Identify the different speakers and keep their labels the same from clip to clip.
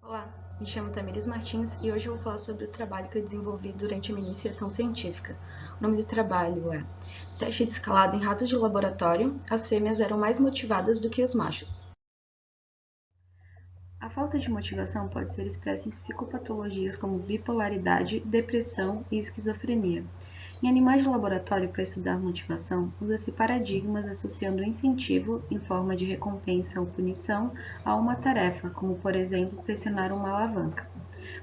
Speaker 1: Olá, me chamo Tamires Martins e hoje eu vou falar sobre o trabalho que eu desenvolvi durante a minha iniciação científica. O nome do trabalho é Teste de escalada em ratos de laboratório. As fêmeas eram mais motivadas do que os machos. A falta de motivação pode ser expressa em psicopatologias como bipolaridade, depressão e esquizofrenia. Em animais de laboratório, para estudar motivação, usa-se paradigmas associando o incentivo, em forma de recompensa ou punição, a uma tarefa, como por exemplo pressionar uma alavanca.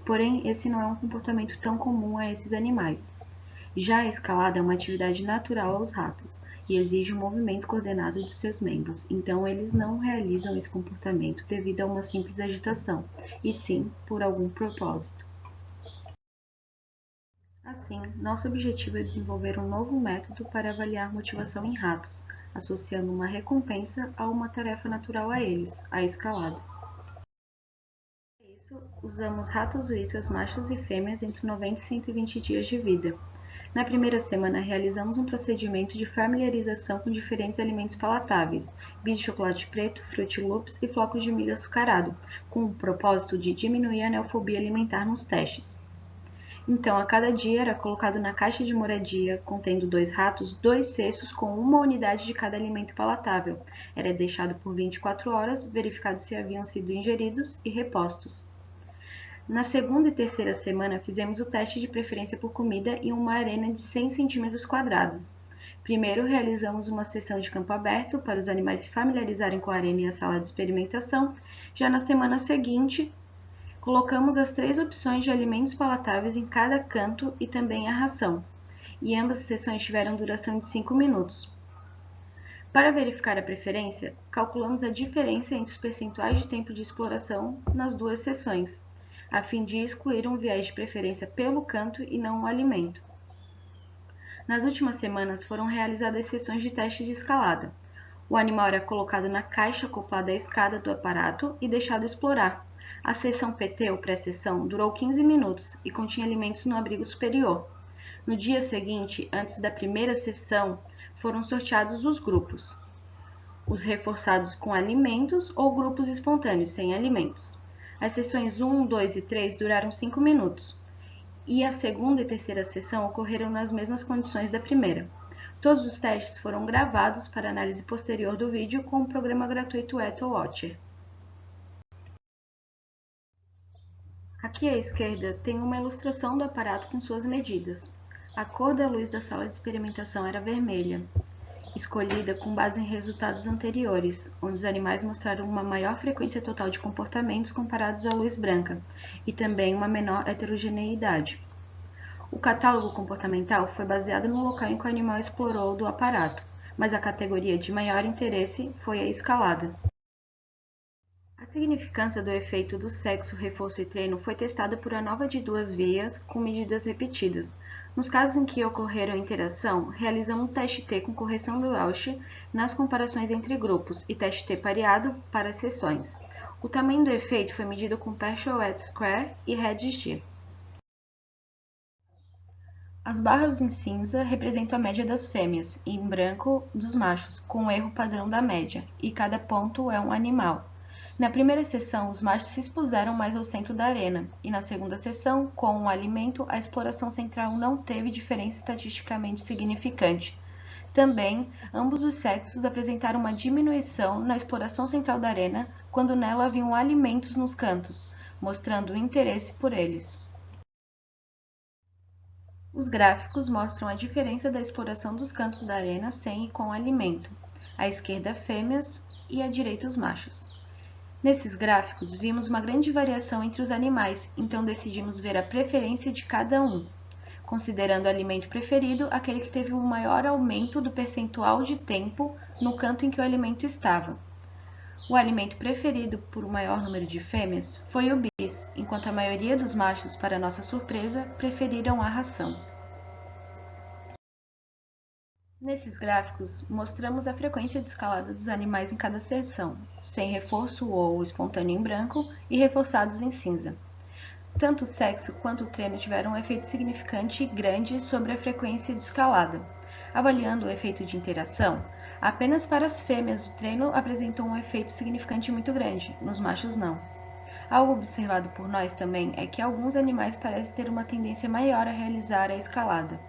Speaker 1: Porém, esse não é um comportamento tão comum a esses animais. Já a escalada é uma atividade natural aos ratos e exige um movimento coordenado de seus membros, então eles não realizam esse comportamento devido a uma simples agitação, e sim por algum propósito. Assim, nosso objetivo é desenvolver um novo método para avaliar motivação em ratos, associando uma recompensa a uma tarefa natural a eles, a escalada. Para isso, usamos ratos uíscas machos e fêmeas entre 90 e 120 dias de vida. Na primeira semana, realizamos um procedimento de familiarização com diferentes alimentos palatáveis, bis de chocolate preto, Fruit Loops e flocos de milho açucarado, com o propósito de diminuir a neofobia alimentar nos testes. Então, a cada dia era colocado na caixa de moradia, contendo 2 ratos, 2 cestos com uma unidade de cada alimento palatável. Era deixado por 24 horas, verificado se haviam sido ingeridos e repostos. Na segunda e terceira semana, fizemos o teste de preferência por comida em uma arena de 100 cm². Primeiro, realizamos uma sessão de campo aberto para os animais se familiarizarem com a arena e a sala de experimentação. Já na semana seguinte, colocamos as 3 opções de alimentos palatáveis em cada canto e também a ração, e ambas as sessões tiveram duração de 5 minutos. Para verificar a preferência, calculamos a diferença entre os percentuais de tempo de exploração nas duas sessões, a fim de excluir um viés de preferência pelo canto e não o alimento. Nas últimas semanas foram realizadas sessões de teste de escalada. O animal era colocado na caixa acoplada à escada do aparato e deixado explorar. A sessão PT ou pré-sessão durou 15 minutos e continha alimentos no abrigo superior. No dia seguinte, antes da primeira sessão, foram sorteados os grupos, os reforçados com alimentos ou grupos espontâneos sem alimentos. As sessões 1, 2 e 3 duraram 5 minutos, e a segunda e terceira sessão ocorreram nas mesmas condições da primeira. Todos os testes foram gravados para análise posterior do vídeo com o programa gratuito EthoWatcher. Aqui à esquerda tem uma ilustração do aparato com suas medidas. A cor da luz da sala de experimentação era vermelha, escolhida com base em resultados anteriores, onde os animais mostraram uma maior frequência total de comportamentos comparados à luz branca, e também uma menor heterogeneidade. O catálogo comportamental foi baseado no local em que o animal explorou do aparato, mas a categoria de maior interesse foi a escalada. A significância do efeito do sexo, reforço e treino foi testada por ANOVA de 2 vias com medidas repetidas. Nos casos em que ocorreram interação, realizamos um teste T com correção do Welch nas comparações entre grupos e teste T pareado para as sessões. O tamanho do efeito foi medido com Partial Edge Square e Hedge G. As barras em cinza representam a média das fêmeas e em branco dos machos, com o erro padrão da média, e cada ponto é um animal. Na primeira sessão, os machos se expuseram mais ao centro da arena, e na segunda sessão, com o alimento, a exploração central não teve diferença estatisticamente significante. Também, ambos os sexos apresentaram uma diminuição na exploração central da arena quando nela haviam alimentos nos cantos, mostrando o interesse por eles. Os gráficos mostram a diferença da exploração dos cantos da arena sem e com alimento. À esquerda, fêmeas e à direita, os machos. Nesses gráficos, vimos uma grande variação entre os animais, então decidimos ver a preferência de cada um, considerando o alimento preferido aquele que teve um maior aumento do percentual de tempo no canto em que o alimento estava. O alimento preferido por um maior número de fêmeas foi o bis, enquanto a maioria dos machos, para nossa surpresa, preferiram a ração. Nesses gráficos, mostramos a frequência de escalada dos animais em cada seção, sem reforço ou espontâneo em branco e reforçados em cinza. Tanto o sexo quanto o treino tiveram um efeito significante e grande sobre a frequência de escalada. Avaliando o efeito de interação, apenas para as fêmeas o treino apresentou um efeito significante muito grande, nos machos não. Algo observado por nós também é que alguns animais parecem ter uma tendência maior a realizar a escalada.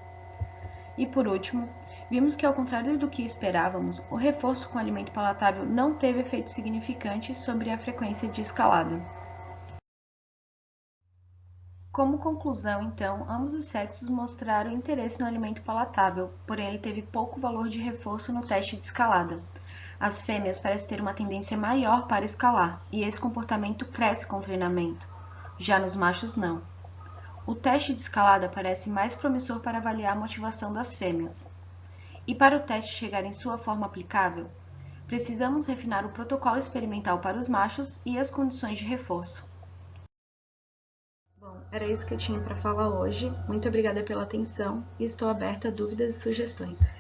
Speaker 1: E por último, vimos que, ao contrário do que esperávamos, o reforço com alimento palatável não teve efeito significante sobre a frequência de escalada. Como conclusão, então, ambos os sexos mostraram interesse no alimento palatável, porém ele teve pouco valor de reforço no teste de escalada. As fêmeas parecem ter uma tendência maior para escalar, e esse comportamento cresce com o treinamento. Já nos machos, não. O teste de escalada parece mais promissor para avaliar a motivação das fêmeas. E para o teste chegar em sua forma aplicável, precisamos refinar o protocolo experimental para os machos e as condições de reforço. Bom, era isso que eu tinha para falar hoje. Muito obrigada pela atenção e estou aberta a dúvidas e sugestões.